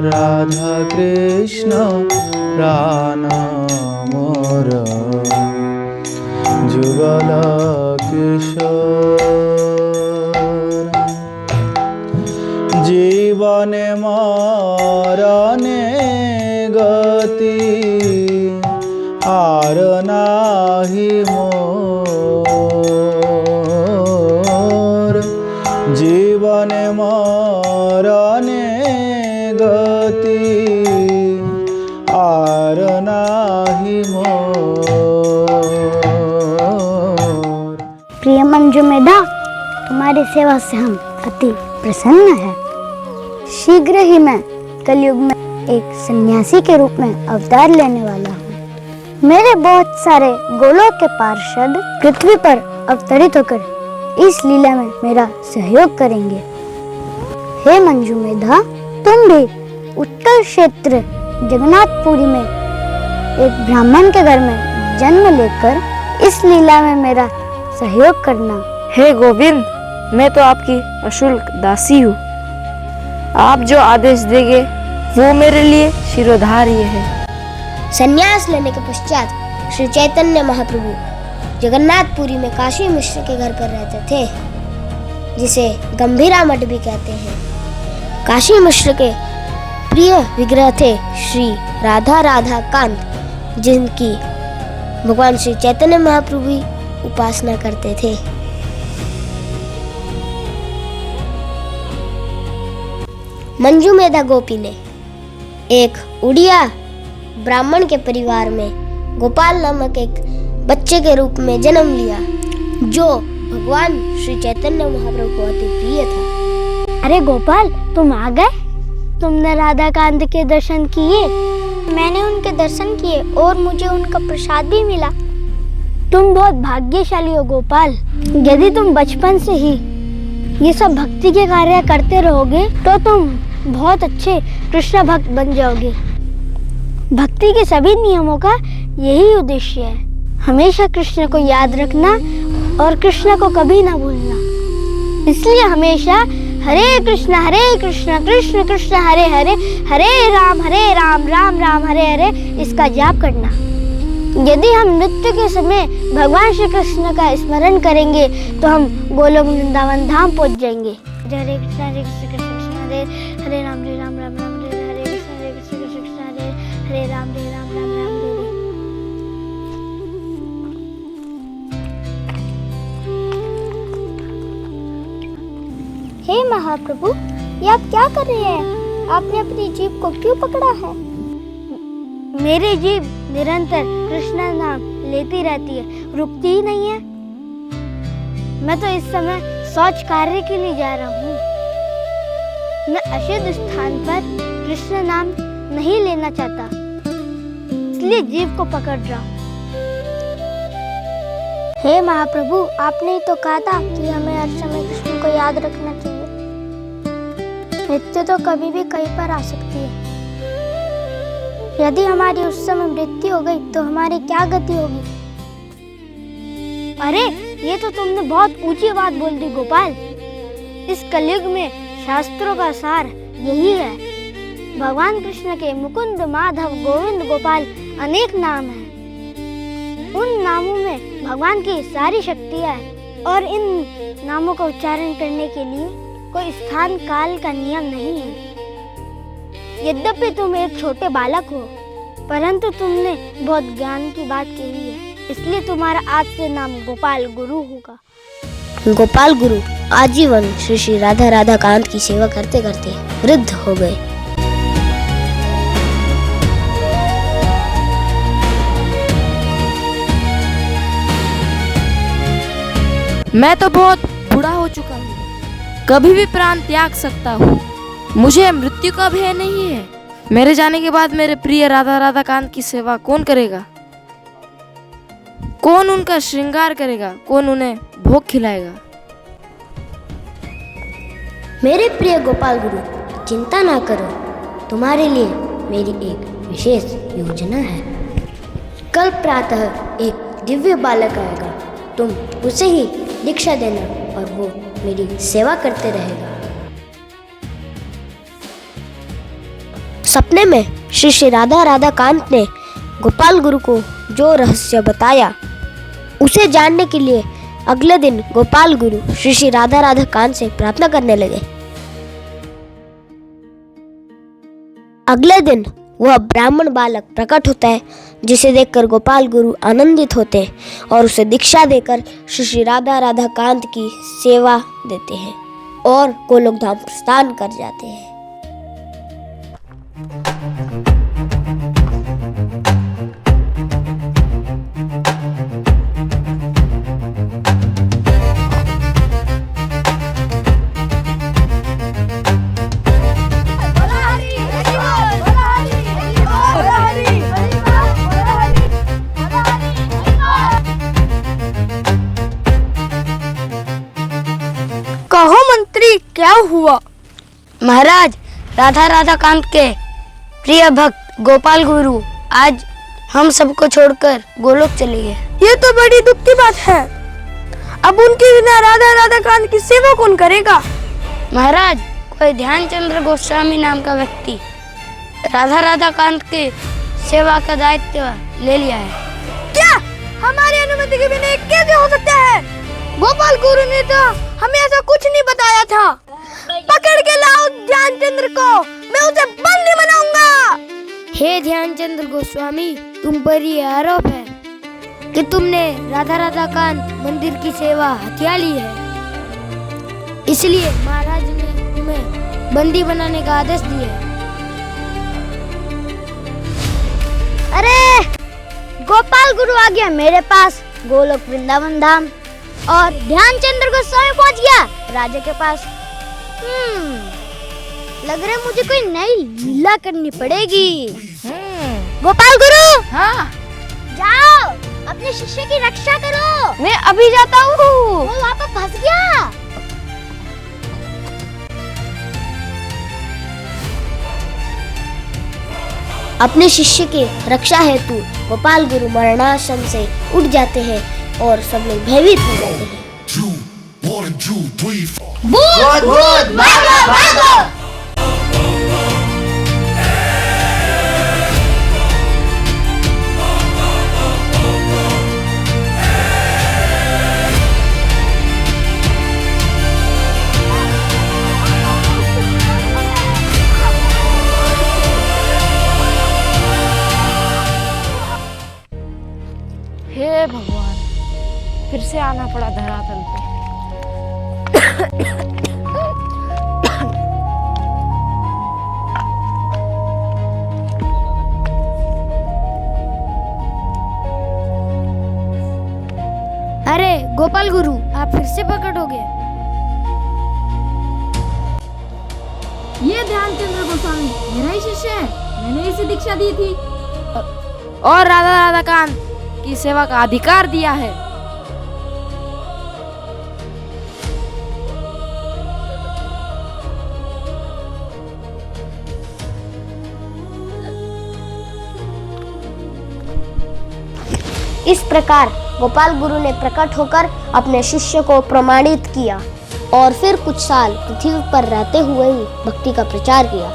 রাধা কৃষ্ণ প্রাণ মোর যুগল কিশোর জীবনে মরণে গতি আর নাহি মোর জীবনে মরণে গতি আর নাহি মোর। प्रिय मंजू मेधा, तुम्हारी सेवा से हम अति प्रसन्न हैं। शीघ्र ही मैं कलयुग में एक सन्यासी के रूप में अवतार लेने वाला हूँ। मेरे बहुत सारे गोलोक के पार्षद पृथ्वी पर अवतरित होकर इस लीला में मेरा सहयोग करेंगे। हे मंजू मेधा, तुम भी उत्कल क्षेत्र जगन्नाथपुरी में एक ब्राह्मण के घर में जन्म लेकर इस लीला में मेरा सहयोग करना। हे गोविंद, मैं तो आपकी अशुल्क दासी हूँ। आप जो आदेश देंगे वो मेरे लिए शिरोधार्य है। संन्यास लेने के पश्चात श्री चैतन्य महाप्रभु जगन्नाथपुरी में काशी मिश्र के घर पर रहते थे, जिसे गंभीरा मठ भी कहते हैं। काशी मिश्र के प्रिय विग्रह थे श्री राधा राधा कांत, जिनकी भगवान श्री चैतन्य महाप्रभु ही उपासना करते थे। मंजू मेधा गोपी ने एक उड़िया ब्राह्मण के परिवार में गोपाल नामक एक बच्चे के रूप में जन्म लिया, जो भगवान श्री चैतन्य महाप्रभु को अति प्रिय था। अरे गोपाल, तुम आ गए? तुमने राधा कांत के दर्शन किए? मैंने उनके दर्शन किए और मुझे उनका प्रसाद भी मिला। तुम बहुत भाग्यशाली हो गोपाल। यदि तुम बचपन से ही ये सब भक्ति के कार्य करते रहोगे तो तुम बहुत अच्छे कृष्ण भक्त बन जाओगे। भक्ति के सभी नियमों का यही उद्देश्य है, हमेशा कृष्ण को याद रखना और कृष्ण को कभी ना भूलना। इसलिए हमेशा हरे कृष्ण कृष्ण कृष्ण हरे हरे, हरे राम राम राम हरे हरे इसका जाप करना। यदि हम नृत्य के समय भगवान श्री कृष्ण का स्मरण करेंगे तो हम गोलोक वृंदावन धाम पहुंच जाएंगे। हरे कृष्ण कृष्ण हरे हरे राम राम राम हरे हरे कृष्ण कृष्ण कृष्ण हरे हरे राम राम राम हरे हे महाप्रभु, ये आप क्या कर रहे हैं? आपने अपनी जीभ को क्यों पकड़ा है? मेरी जीभ निरंतर कृष्ण नाम लेती रहती है, रुकती ही नहीं है। मैं तो इस समय शौच कार्य के लिए जा रहा हूँ। मैं अशुद्ध स्थान पर कृष्ण नाम नहीं लेना चाहता, इसलिए जीभ को पकड़ रहा हूँ। हे महाप्रभु, आपने ही तो कहा था कि हमें हर समय कृष्ण को याद रखना चाहिए। मृत्यु तो कभी भी कहीं पर आ सकती है। यदि हमारी उस समय मृत्यु हो गई तो हमारी क्या गति होगी? अरे, ये तो तुमने बहुत ऊंची बात बोल दी गोपाल। इस कलयुग में शास्त्रों का सार यही है। भगवान कृष्ण के मुकुंद माधव गोविंद गोपाल अनेक नाम हैं। उन नामों में भगवान की सारी शक्तियाँ हैं और इन नामों का उच्चारण करने के लिए कोई स्थान काल का नियम नहीं है। यद्यपि तुम एक छोटे बालक हो, परंतु तुमने बहुत ज्ञान की बात कही है, इसलिए तुम्हारा आज से नाम गोपाल गुरु होगा। गोपाल गुरु आजीवन श्री श्री राधा राधा कांत की सेवा करते करते वृद्ध हो गए। मैं तो बहुत बूढ़ा हो चुका हूँ, कभी भी प्राण त्याग सकता हूँ। मुझे मृत्यु का भय नहीं है। मेरे जाने के बाद मेरे प्रिय राधा राधा कांत की सेवा कौन करेगा? कौन उनका श्रृंगार करेगा? कौन उन्हें भोग खिलाएगा? मेरे प्रिय गोपाल गुरु, चिंता ना करो, तुम्हारे लिए मेरी एक विशेष योजना है। कल प्रातः एक दिव्य बालक आएगा, तुम उसे ही दीक्षा देना और वो मेरी सेवा करते रहेगा। सपने में श्री श्री राधा कांत ने गोपाल गुरु को जो रहस्य बताया उसे जानने के लिए अगले दिन गोपाल गुरु श्री श्री राधा कांत से प्रार्थना करने लगे। अगले दिन वह ब्राह्मण बालक प्रकट होता है जिसे देखकर गोपाल गुरु आनंदित होते हैं और उसे दीक्षा देकर श्री श्री राधा कांत की सेवा देते हैं और गोलोक धाम प्रस्थान कर जाते हैं। कहो मंत्री, क्या हुआ? महाराज, राधा कांत के प्रिय भक्त गोपाल गुरु आज हम सबको छोड़कर गोलोक चले गए। ये तो बड़ी दुख की बात है। अब उनके बिना राधा कांत की सेवा कौन करेगा? महाराज, कोई ध्यानचंद्र गोस्वामी नाम का व्यक्ति राधा कांत के सेवा का दायित्व ले लिया है। क्या? हमारी अनुमति के बिना कैसे हो सकता है? गोपाल गुरु ने तो हमें ऐसा कुछ नहीं बताया था। पकड़ के लाओ ध्यानचंद्र को, मैं उसे बंदी बनाऊंगा। हे ध्यानचंद्र गोस्वामी, तुम पर ये आरोप है कि तुमने राधा कांत मंदिर की सेवा हथिया ली है, इसलिए महाराज ने तुम्हें बंदी बनाने का आदेश दिया है। अरे, गोपाल गुरु आ गया मेरे पास गोलोक वृंदावन धाम और ध्यानचंद्र गोस्वामी पहुंच गया राजा के पास। लग रहा है मुझे कोई नई लीला करनी पड़ेगी। गोपाल गुरु, हाँ, जाओ अपने शिष्य की रक्षा करो। मैं अभी जाता हूँ। वो वहाँ पर फंस गया। अपने शिष्य के रक्षा हेतु गोपाल गुरु मरणासन से उठ जाते हैं और सब लोग भयभीत हो जाते हैं। भूत भूत भागो भागो। हे भगवान, फिर से आना पड़ा धरातल पे। अरे गोपाल गुरु, आप फिर से प्रकट हो गए। ये ध्यानचंद्र गोस्वामी मेरा ही शिष्य है, मैंने इसे दीक्षा दी थी और राधा कांत की सेवा का अधिकार दिया है। इस प्रकार गोपाल गुरु ने प्रकट होकर अपने शिष्य को प्रमाणित किया और फिर कुछ साल पृथ्वी पर रहते हुए ही भक्ति का प्रचार किया।